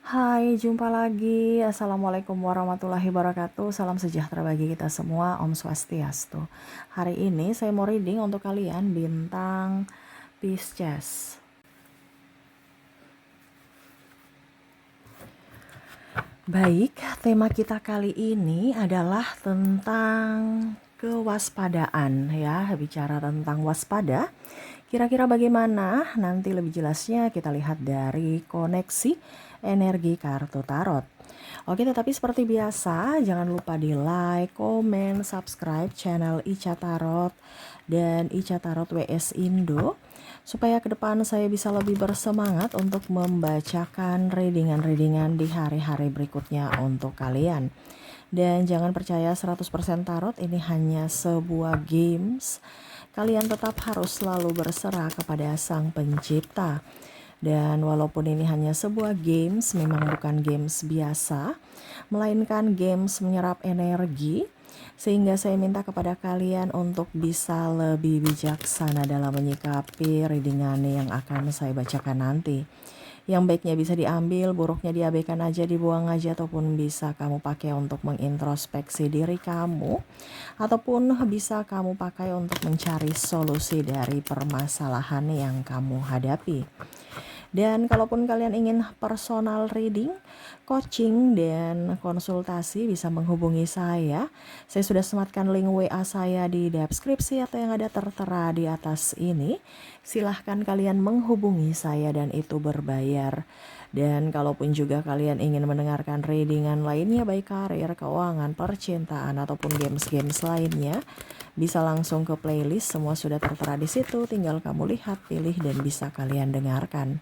Hai, jumpa lagi. Assalamualaikum warahmatullahi wabarakatuh. Salam sejahtera bagi kita semua. Om Swastiastu. Hari ini saya mau reading untuk kalian bintang Pisces. Baik, tema kita kali ini adalah tentang kewaspadaan ya. Bicara tentang waspada. Kira-kira bagaimana? Nanti lebih jelasnya kita lihat dari koneksi energi kartu tarot. Oke, tetapi seperti biasa, jangan lupa di like, komen, subscribe channel Ica Tarot dan Ica Tarot WS Indo, supaya ke depan saya bisa lebih bersemangat untuk membacakan readingan-readingan di hari-hari berikutnya untuk kalian. Dan jangan percaya 100% tarot ini hanya sebuah games. Kalian tetap harus selalu berserah kepada Sang Pencipta. Dan walaupun ini hanya sebuah games, memang bukan games biasa, melainkan games menyerap energi, sehingga saya minta kepada kalian untuk bisa lebih bijaksana dalam menyikapi readingan yang akan saya bacakan nanti. Yang baiknya bisa diambil, buruknya diabaikan aja, dibuang aja, ataupun bisa kamu pakai untuk mengintrospeksi diri kamu, ataupun bisa kamu pakai untuk mencari solusi dari permasalahan yang kamu hadapi. Dan kalaupun kalian ingin personal reading, coaching, dan konsultasi, bisa menghubungi saya. Saya sudah sematkan link WA saya di deskripsi atau yang ada tertera di atas ini. Silahkan kalian menghubungi saya dan itu berbayar. Dan kalaupun juga kalian ingin mendengarkan readingan lainnya, baik karir, keuangan, percintaan, ataupun games-games lainnya, bisa langsung ke playlist, semua sudah tertera di situ. Tinggal kamu lihat, pilih, dan bisa kalian dengarkan.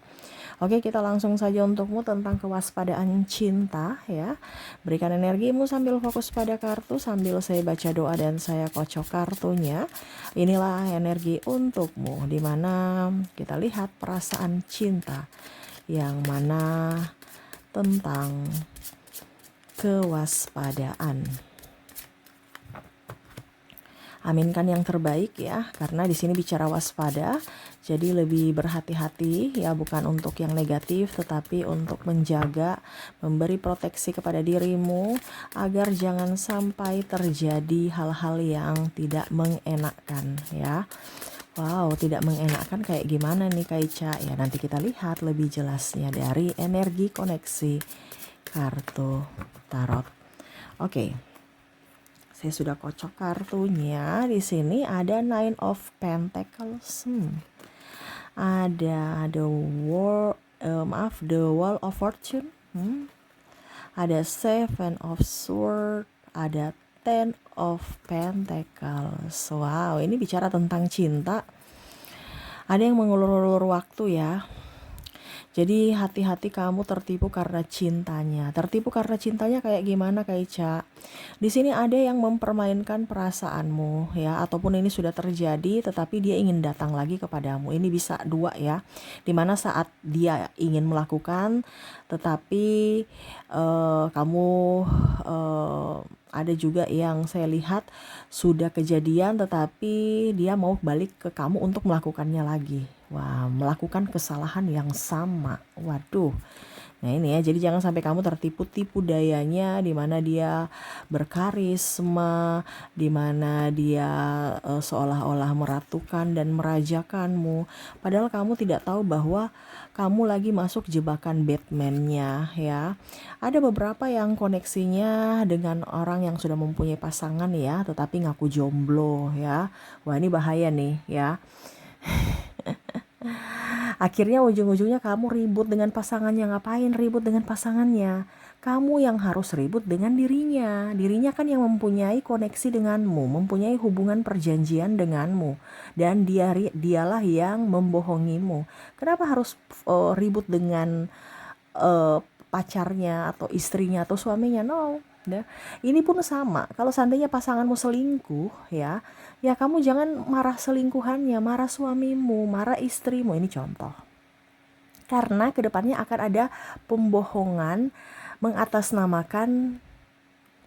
Oke, kita langsung saja untukmu tentang kewaspadaan cinta ya. Berikan energimu sambil fokus pada kartu, sambil saya baca doa dan saya kocok kartunya. Inilah energi untukmu, dimana kita lihat perasaan cinta yang mana tentang kewaspadaan. Aminkan yang terbaik ya, karena di sini bicara waspada, jadi lebih berhati-hati ya, bukan untuk yang negatif, tetapi untuk menjaga, memberi proteksi kepada dirimu agar jangan sampai terjadi hal-hal yang tidak mengenakkan ya. Wow, tidak mengenakkan kayak gimana nih Kak Ica? Ya nanti kita lihat lebih jelasnya dari energi koneksi kartu tarot. Oke. Saya sudah kocok kartunya. Di sini ada Nine of Pentacles. Ada the Wall of Fortune. Ada Seven of Swords. Ada Ten of Pentacles. Wow, ini bicara tentang cinta. Ada yang mengulur-ulur waktu ya. Jadi hati-hati kamu tertipu karena cintanya. Tertipu karena cintanya kayak gimana Kak Ica? Di sini ada yang mempermainkan perasaanmu ya, ataupun ini sudah terjadi tetapi dia ingin datang lagi kepadamu. Ini bisa dua ya. Dimana saat dia ingin melakukan tetapi kamu ada juga yang saya lihat sudah kejadian tetapi dia mau balik ke kamu untuk melakukannya lagi. Wah, melakukan kesalahan yang sama. Waduh. Nah ini ya, jadi jangan sampai kamu tertipu dayanya, di mana dia berkarisma, di mana dia seolah-olah meratukan dan merajakanmu. Padahal kamu tidak tahu bahwa kamu lagi masuk jebakan Batman-nya ya. Ada beberapa yang koneksinya dengan orang yang sudah mempunyai pasangan ya, tetapi ngaku jomblo ya. Wah ini bahaya nih ya. Akhirnya ujung-ujungnya kamu ribut dengan pasangannya. Ngapain ribut dengan pasangannya? Kamu yang harus ribut dengan dirinya. Dirinya kan yang mempunyai koneksi denganmu, mempunyai hubungan perjanjian denganmu. Dan dialah yang membohongimu. Kenapa harus ribut dengan pacarnya atau istrinya atau suaminya? No. Ya. Ini pun sama. Kalau seandainya pasanganmu selingkuh ya kamu jangan marah selingkuhannya, marah suamimu, marah istrimu. Ini contoh. Karena kedepannya akan ada pembohongan mengatasnamakan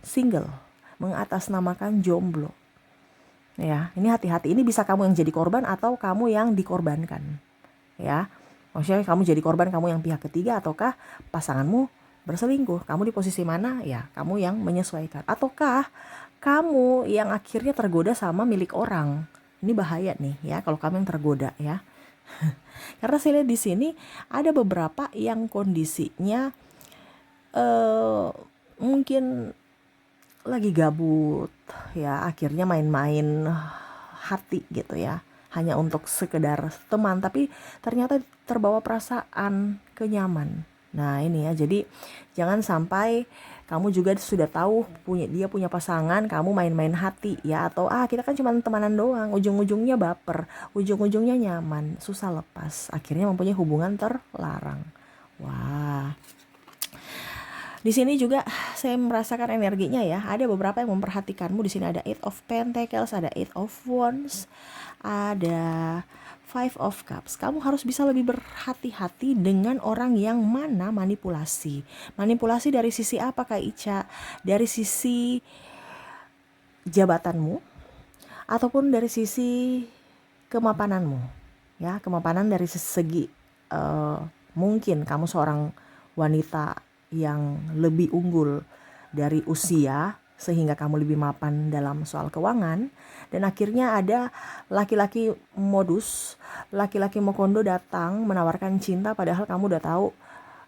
single, mengatasnamakan jomblo. Ya, ini hati-hati. Ini bisa kamu yang jadi korban atau kamu yang dikorbankan. Ya, maksudnya kamu jadi korban, kamu yang pihak ketiga ataukah pasanganmu berselingkuh. Kamu di posisi mana? Ya, kamu yang menyesuaikan. Ataukah kamu yang akhirnya tergoda sama milik orang? Ini bahaya nih ya kalau kamu yang tergoda ya. Karena saya lihat di sini ada beberapa yang kondisinya mungkin lagi gabut ya, akhirnya main-main hati gitu ya, hanya untuk sekedar teman, tapi ternyata terbawa perasaan kenyaman. Nah ini ya, jadi jangan sampai kamu juga sudah tahu dia punya pasangan, kamu main-main hati ya, atau kita kan cuma temanan doang, ujung-ujungnya baper, ujung-ujungnya nyaman, susah lepas, akhirnya mempunyai hubungan terlarang. Wah, di sini juga saya merasakan energinya ya. Ada beberapa yang memperhatikanmu. Di sini ada Eight of Pentacles, ada Eight of Wands, ada Five of Cups. Kamu harus bisa lebih berhati-hati dengan orang yang mana manipulasi. Manipulasi dari sisi apa Kak Ica? Dari sisi jabatanmu ataupun dari sisi kemapananmu. Ya, kemapanan dari segi mungkin kamu seorang wanita yang lebih unggul dari usia sehingga kamu lebih mapan dalam soal keuangan, dan akhirnya ada laki-laki modus, laki-laki mokondo datang menawarkan cinta padahal kamu udah tahu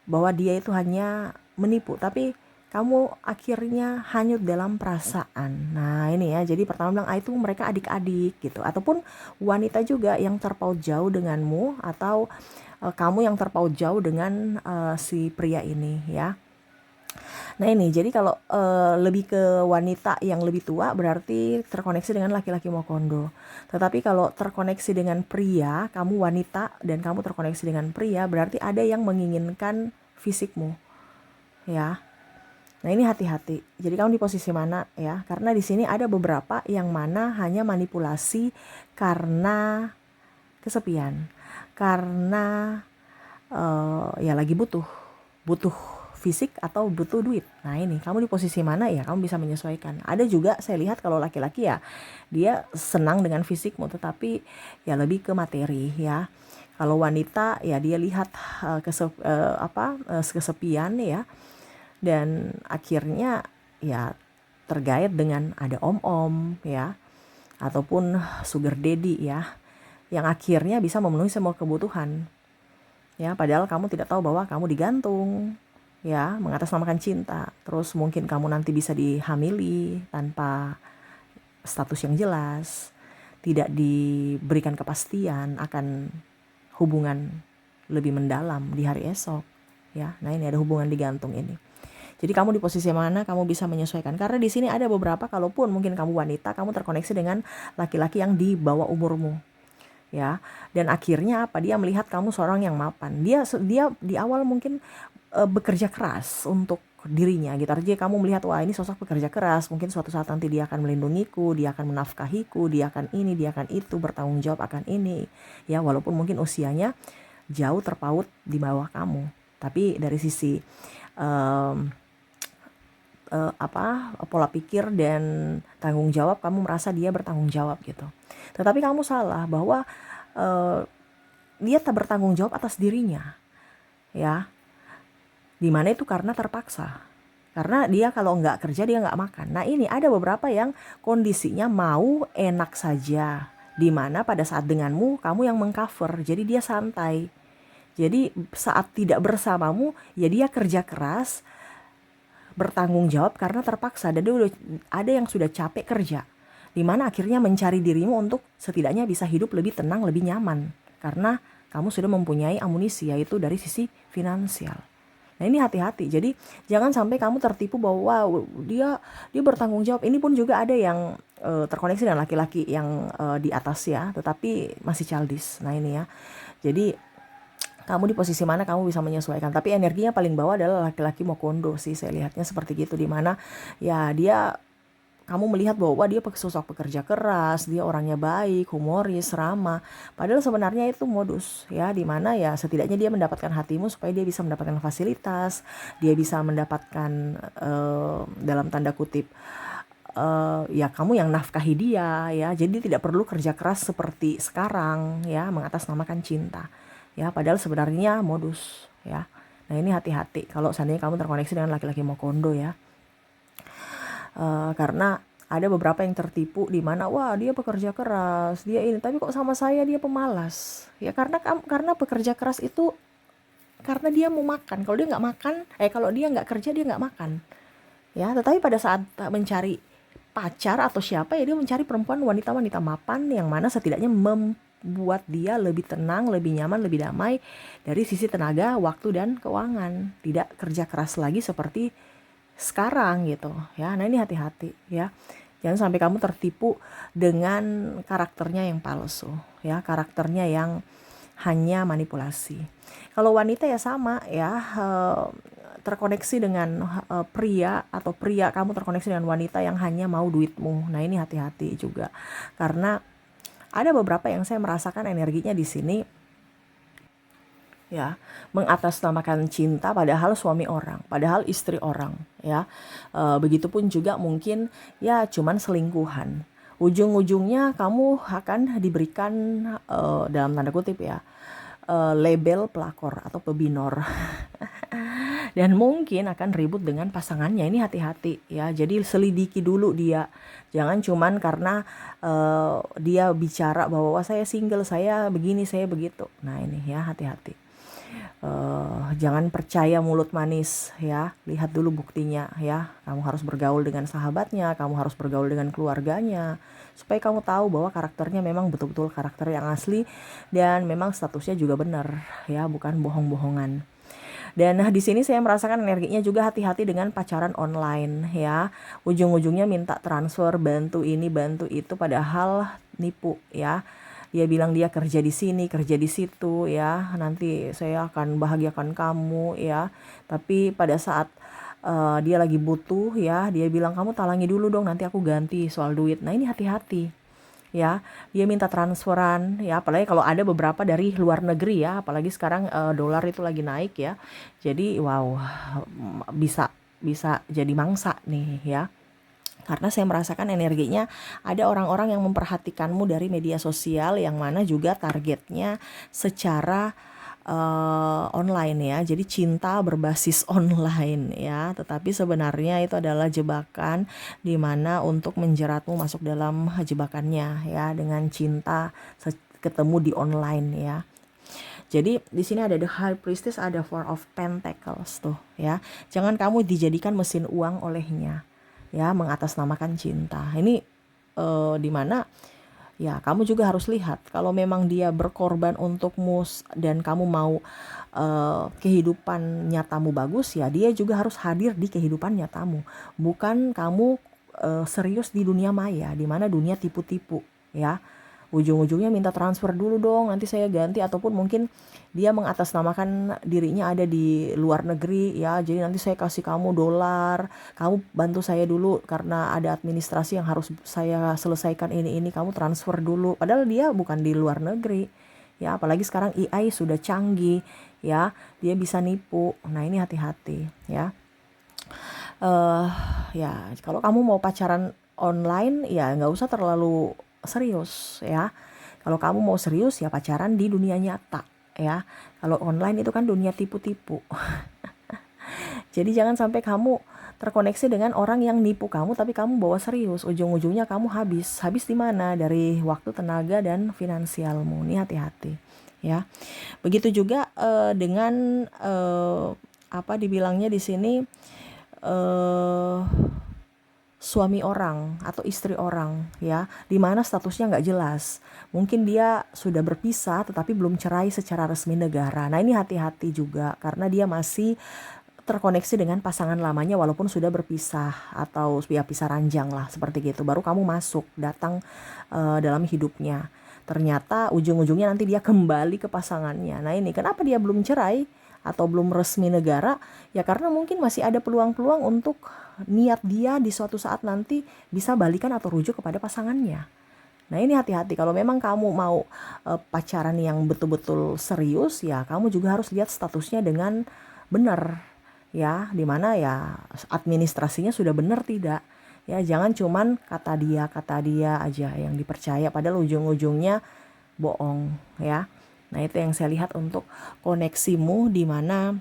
bahwa dia itu hanya menipu, tapi kamu akhirnya hanyut dalam perasaan. Nah ini ya, jadi pertama bilang itu mereka adik-adik gitu, ataupun wanita juga yang terpaut jauh denganmu, atau kamu yang terpaut jauh dengan si pria ini ya. Nah ini, jadi kalau lebih ke wanita yang lebih tua berarti terkoneksi dengan laki-laki mokondo. Tetapi kalau terkoneksi dengan pria, kamu wanita dan kamu terkoneksi dengan pria, berarti ada yang menginginkan fisikmu ya. Nah ini hati-hati. Jadi kamu di posisi mana ya? Karena di sini ada beberapa yang mana hanya manipulasi karena kesepian, karena ya lagi butuh fisik atau butuh duit. Nah ini kamu di posisi mana ya, kamu bisa menyesuaikan. Ada juga saya lihat kalau laki-laki ya dia senang dengan fisikmu, tetapi ya lebih ke materi ya. Kalau wanita ya dia lihat kesepian ya, dan akhirnya ya tergait dengan ada om-om ya, ataupun sugar daddy ya, yang akhirnya bisa memenuhi semua kebutuhan ya, padahal kamu tidak tahu bahwa kamu digantung ya, mengatasnamakan cinta. Terus mungkin kamu nanti bisa dihamili tanpa status yang jelas, tidak diberikan kepastian akan hubungan lebih mendalam di hari esok ya. Nah ini ada hubungan digantung ini. Jadi kamu di posisi mana, kamu bisa menyesuaikan. Karena di sini ada beberapa, kalaupun mungkin kamu wanita, kamu terkoneksi dengan laki-laki yang di bawah umurmu ya, dan akhirnya apa, dia melihat kamu seorang yang mapan, dia di awal mungkin bekerja keras untuk dirinya gitu. Artinya kamu melihat wah ini sosok pekerja keras, mungkin suatu saat nanti dia akan melindungiku, dia akan menafkahiku, dia akan ini, dia akan itu, bertanggung jawab akan ini ya, walaupun mungkin usianya jauh terpaut di bawah kamu, tapi dari sisi pola pikir dan tanggung jawab kamu merasa dia bertanggung jawab gitu. Tetapi kamu salah bahwa dia tak bertanggung jawab atas dirinya ya, dimana itu karena terpaksa, karena dia kalau nggak kerja dia nggak makan. Nah ini ada beberapa yang kondisinya mau enak saja, dimana pada saat denganmu kamu yang mengcover, jadi dia santai. Jadi saat tidak bersamamu ya dia kerja keras, bertanggung jawab karena terpaksa, dan dia udah ada yang sudah capek kerja, dimana akhirnya mencari dirimu untuk setidaknya bisa hidup lebih tenang, lebih nyaman, karena kamu sudah mempunyai amunisi, yaitu dari sisi finansial. Nah ini hati-hati, jadi jangan sampai kamu tertipu bahwa wow, dia bertanggung jawab. Ini pun juga ada yang terkoneksi dengan laki-laki yang di atas ya, tetapi masih childish. Nah ini ya, jadi kamu di posisi mana kamu bisa menyesuaikan. Tapi energinya paling bawah adalah laki-laki mokondo sih, saya lihatnya seperti gitu, dimana ya dia, kamu melihat bahwa dia sosok pekerja keras, dia orangnya baik, humoris, ramah, padahal sebenarnya itu modus ya, dimana ya setidaknya dia mendapatkan hatimu supaya dia bisa mendapatkan fasilitas, dia bisa mendapatkan dalam tanda kutip ya kamu yang nafkahi dia ya, jadi tidak perlu kerja keras seperti sekarang ya, mengatasnamakan cinta ya, padahal sebenarnya modus ya. Nah ini hati-hati kalau seandainya kamu terkoneksi dengan laki-laki Mokondo ya. Karena ada beberapa yang tertipu di mana wah dia pekerja keras, dia ini, tapi kok sama saya dia pemalas. Ya karena pekerja keras itu karena dia mau makan. Kalau dia nggak makan, kalau dia nggak kerja dia nggak makan. Ya, tetapi pada saat mencari pacar atau siapa ya dia mencari perempuan wanita-wanita mapan yang mana setidaknya membuat dia lebih tenang, lebih nyaman, lebih damai dari sisi tenaga, waktu dan keuangan. Tidak kerja keras lagi seperti sekarang gitu ya. Nah ini hati-hati ya. Jangan sampai kamu tertipu dengan karakternya yang palsu ya, karakternya yang hanya manipulasi. Kalau wanita ya sama ya, terkoneksi dengan pria atau pria kamu terkoneksi dengan wanita yang hanya mau duitmu. Nah ini hati-hati juga karena ada beberapa yang saya merasakan energinya di sini ya, mengatasnamakan cinta padahal suami orang, padahal istri orang ya. Begitupun juga mungkin ya cuman selingkuhan. Ujung-ujungnya kamu akan diberikan dalam tanda kutip ya, label pelakor atau pebinor. Dan mungkin akan ribut dengan pasangannya. Ini hati-hati ya. Jadi selidiki dulu dia. Jangan cuman karena dia bicara bahwa wah, saya single, saya begini, saya begitu. Nah ini ya hati-hati. Jangan percaya mulut manis ya. Lihat dulu buktinya ya. Kamu harus bergaul dengan sahabatnya, kamu harus bergaul dengan keluarganya, supaya kamu tahu bahwa karakternya memang betul-betul karakter yang asli dan memang statusnya juga benar ya, bukan bohong-bohongan. Dan di sini saya merasakan energinya juga hati-hati dengan pacaran online ya. Ujung-ujungnya minta transfer, bantu ini, bantu itu, padahal nipu ya. Dia bilang dia kerja di sini, kerja di situ ya. Nanti saya akan bahagiakan kamu ya. Tapi pada saat dia lagi butuh ya, dia bilang kamu talangi dulu dong, nanti aku ganti soal duit. Nah ini hati-hati ya, dia minta transferan ya, apalagi kalau ada beberapa dari luar negeri ya, apalagi sekarang dolar itu lagi naik ya, jadi wow, bisa bisa jadi mangsa nih ya. Karena saya merasakan energinya ada orang-orang yang memperhatikanmu dari media sosial yang mana juga targetnya secara online ya. Jadi cinta berbasis online ya. Tetapi sebenarnya itu adalah jebakan di mana untuk menjeratmu masuk dalam jebakannya ya, dengan cinta ketemu di online ya. Jadi di sini ada the High Priestess, ada Four of Pentacles tuh ya. Jangan kamu dijadikan mesin uang olehnya ya, mengatasnamakan cinta. Ini di mana ya kamu juga harus lihat kalau memang dia berkorban untukmu dan kamu mau kehidupan nyatamu bagus ya, dia juga harus hadir di kehidupan nyatamu. Bukan kamu serius di dunia maya, di mana dunia tipu-tipu ya. Ujung-ujungnya minta transfer dulu dong, nanti saya ganti, ataupun mungkin dia mengatasnamakan dirinya ada di luar negeri ya, jadi nanti saya kasih kamu dolar, kamu bantu saya dulu karena ada administrasi yang harus saya selesaikan ini, kamu transfer dulu, padahal dia bukan di luar negeri ya. Apalagi sekarang AI sudah canggih ya, dia bisa nipu. Nah ini hati-hati ya. Ya kalau kamu mau pacaran online ya nggak usah terlalu serius ya. Kalau kamu mau serius ya pacaran di dunia nyata ya. Kalau online itu kan dunia tipu-tipu. Jadi jangan sampai kamu terkoneksi dengan orang yang nipu kamu tapi kamu bawa serius. Ujung-ujungnya kamu habis. Habis di mana? Dari waktu, tenaga dan finansialmu. Ini hati-hati ya. Begitu juga dengan apa dibilangnya di sini, suami orang atau istri orang ya, dimana statusnya nggak jelas. Mungkin dia sudah berpisah tetapi belum cerai secara resmi negara. Nah ini hati-hati juga karena dia masih terkoneksi dengan pasangan lamanya walaupun sudah berpisah atau ya pisah ranjang lah seperti gitu. Baru kamu masuk datang dalam hidupnya. Ternyata ujung-ujungnya nanti dia kembali ke pasangannya. Nah ini kenapa dia belum cerai atau belum resmi negara? Ya karena mungkin masih ada peluang-peluang untuk niat dia di suatu saat nanti bisa balikan atau rujuk kepada pasangannya. Nah ini hati-hati kalau memang kamu mau pacaran yang betul-betul serius ya, kamu juga harus lihat statusnya dengan benar ya, dimana ya administrasinya sudah benar tidak ya. Jangan cuman kata dia aja yang dipercaya padahal ujung-ujungnya bohong ya. Nah itu yang saya lihat untuk koneksimu, di mana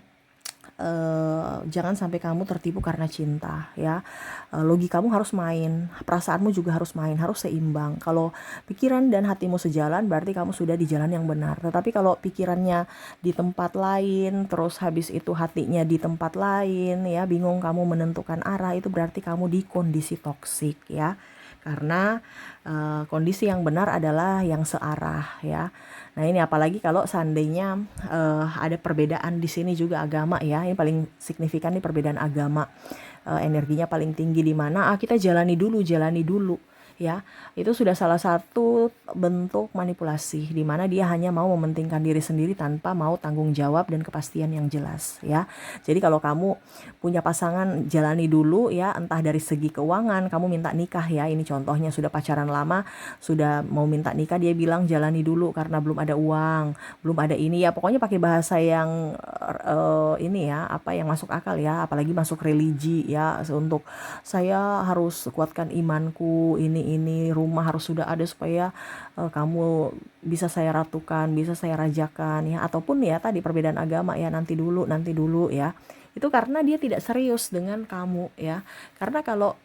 jangan sampai kamu tertipu karena cinta ya. Logikamu harus main, perasaanmu juga harus main, harus seimbang. Kalau pikiran dan hatimu sejalan berarti kamu sudah di jalan yang benar. Tetapi kalau pikirannya di tempat lain, terus habis itu hatinya di tempat lain ya, bingung kamu menentukan arah, itu berarti kamu di kondisi toksik ya. Karena kondisi yang benar adalah yang searah ya. Nah ini apalagi kalau seandainya ada perbedaan di sini juga agama ya. Ini paling signifikan nih perbedaan agama. Energinya paling tinggi di mana? Kita jalani dulu ya. Itu sudah salah satu bentuk manipulasi di mana dia hanya mau mementingkan diri sendiri tanpa mau tanggung jawab dan kepastian yang jelas ya. Jadi kalau kamu punya pasangan, jalani dulu ya, entah dari segi keuangan kamu minta nikah ya. Ini contohnya sudah pacaran lama, sudah mau minta nikah, dia bilang jalani dulu karena belum ada uang, belum ada ini ya. Pokoknya pakai bahasa yang ini ya, apa yang masuk akal ya, apalagi masuk religi ya. Untuk saya harus kuatkan imanku, ini rumah harus sudah ada supaya kamu bisa saya ratukan, bisa saya rajakan ya. Ataupun ya tadi perbedaan agama ya, nanti dulu ya. Itu karena dia tidak serius dengan kamu ya. Karena kalau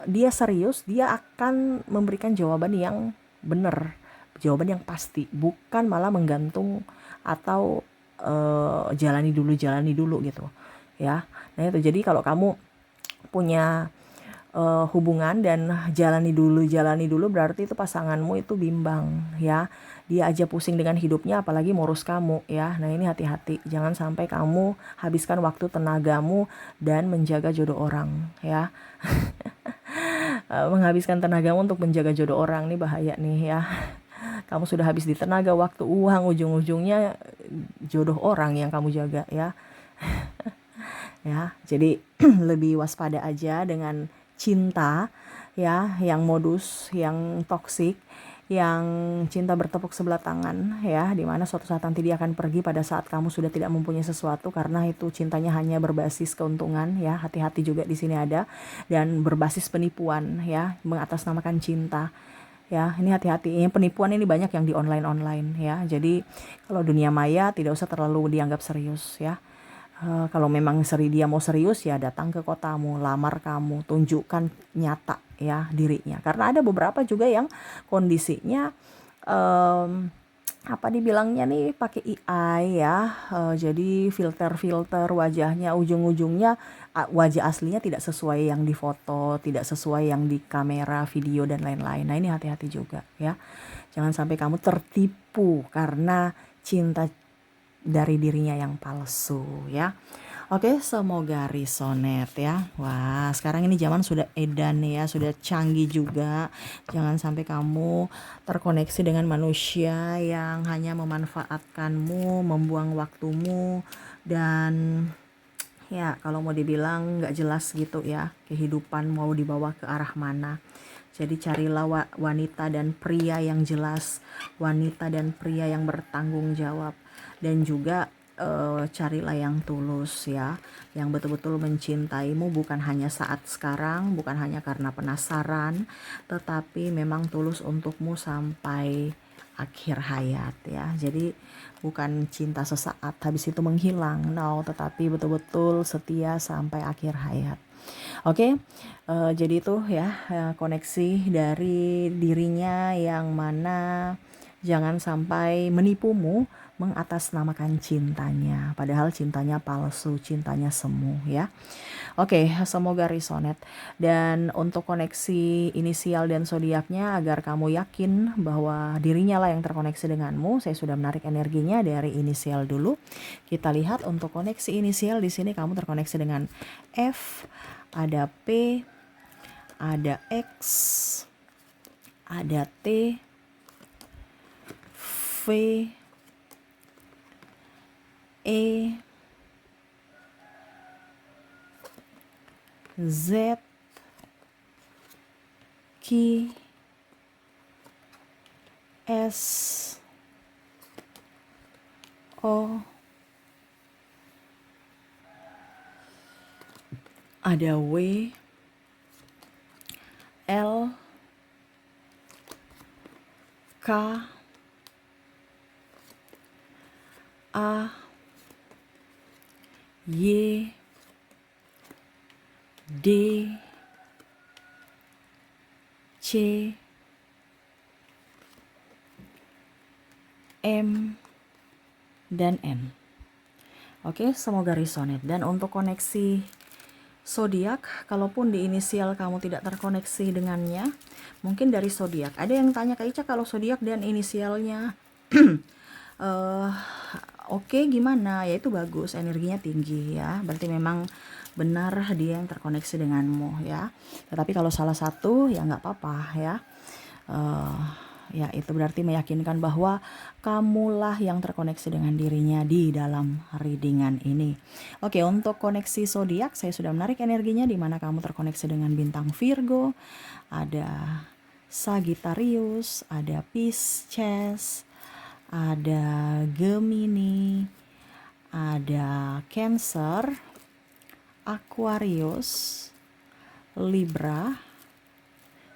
dia serius, dia akan memberikan jawaban yang benar, jawaban yang pasti, bukan malah menggantung atau jalani dulu gitu ya. Nah itu, jadi kalau kamu punya hubungan dan jalani dulu berarti itu pasanganmu itu bimbang ya. Dia aja pusing dengan hidupnya apalagi ngurus kamu ya. Nah ini hati-hati, jangan sampai kamu habiskan waktu tenagamu dan menjaga jodoh orang ya. Menghabiskan tenagamu untuk menjaga jodoh orang nih bahaya nih ya. Kamu sudah habis di tenaga, waktu, uang, ujung-ujungnya jodoh orang yang kamu jaga ya. Ya, jadi lebih waspada aja dengan cinta ya, yang modus, yang toksik, yang cinta bertepuk sebelah tangan ya, dimana suatu saat nanti dia akan pergi pada saat kamu sudah tidak mempunyai sesuatu, karena itu cintanya hanya berbasis keuntungan ya. Hati-hati juga di sini ada, dan berbasis penipuan ya, mengatasnamakan cinta ya. Ini hati-hati, penipuan ini banyak yang di online ya. Jadi kalau dunia maya tidak usah terlalu dianggap serius ya. Kalau memang dia mau serius ya datang ke kotamu, lamar kamu, tunjukkan nyata ya dirinya. Karena ada beberapa juga yang kondisinya apa dibilangnya nih, pakai AI ya. Jadi filter wajahnya, ujung-ujungnya wajah aslinya tidak sesuai yang di foto, tidak sesuai yang di kamera, video dan lain-lain. Nah ini hati-hati juga ya. Jangan sampai kamu tertipu karena cinta dari dirinya yang palsu ya. Oke, semoga resonate ya. Wah, sekarang ini zaman sudah edan ya, sudah canggih juga. Jangan sampai kamu terkoneksi dengan manusia yang hanya memanfaatkanmu, membuang waktumu, dan ya kalau mau dibilang nggak jelas gitu ya, kehidupan mau dibawa ke arah mana. Jadi carilah wanita dan pria yang jelas, wanita dan pria yang bertanggung jawab, dan juga carilah yang tulus ya, yang betul-betul mencintaimu, bukan hanya saat sekarang, bukan hanya karena penasaran, tetapi memang tulus untukmu sampai akhir hayat ya. Jadi bukan cinta sesaat habis itu menghilang, no, tetapi betul-betul setia sampai akhir hayat. Oke, jadi itu ya koneksi dari dirinya yang mana jangan sampai menipumu, mengatasnamakan cintanya, padahal cintanya palsu, cintanya semu ya. Oke, semoga resonate. Dan untuk koneksi inisial dan zodiaknya, agar kamu yakin bahwa dirinya lah yang terkoneksi denganmu, saya sudah menarik energinya dari inisial dulu. Kita lihat untuk koneksi inisial di sini kamu terkoneksi dengan F, ada P, ada X, ada T, V, E, Z, Q, S, O, ada W, L, K, A, Y, D, C, M, dan N. Oke, semoga resonate. Dan untuk koneksi zodiak, kalaupun di inisial kamu tidak terkoneksi dengannya, mungkin dari zodiak. Ada yang tanya ke Ica kalau zodiak dan inisialnya oke, gimana? Ya itu bagus, energinya tinggi ya. Berarti memang benar dia yang terkoneksi denganmu ya. Tetapi kalau salah satu ya nggak apa-apa ya. Ya itu berarti meyakinkan bahwa kamulah yang terkoneksi dengan dirinya di dalam readingan ini. Oke, untuk koneksi zodiak saya sudah menarik energinya di mana kamu terkoneksi dengan bintang Virgo, ada Sagittarius, ada Pisces, ada Gemini, ada Cancer, Aquarius, Libra,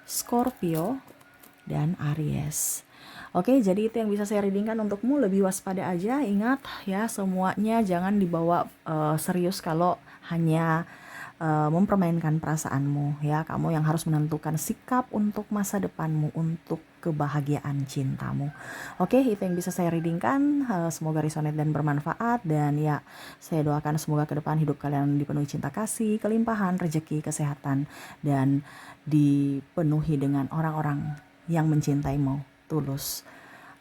Scorpio, dan Aries. Oke, jadi itu yang bisa saya readingkan untukmu. Lebih waspada aja, ingat ya, semuanya jangan dibawa serius kalau hanya mempermainkan perasaanmu ya. Kamu yang harus menentukan sikap untuk masa depanmu, untuk kebahagiaan cintamu. Oke, itu yang bisa saya readingkan. Semoga resonate dan bermanfaat. Dan ya, saya doakan semoga ke depan hidup kalian dipenuhi cinta kasih, kelimpahan, rezeki, kesehatan, dan dipenuhi dengan orang-orang yang mencintaimu tulus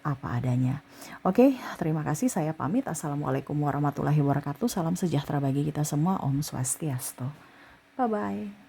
apa adanya. Oke, terima kasih. Saya pamit. Assalamualaikum warahmatullahi wabarakatuh. Salam sejahtera bagi kita semua. Om Swastiastu. Bye-bye.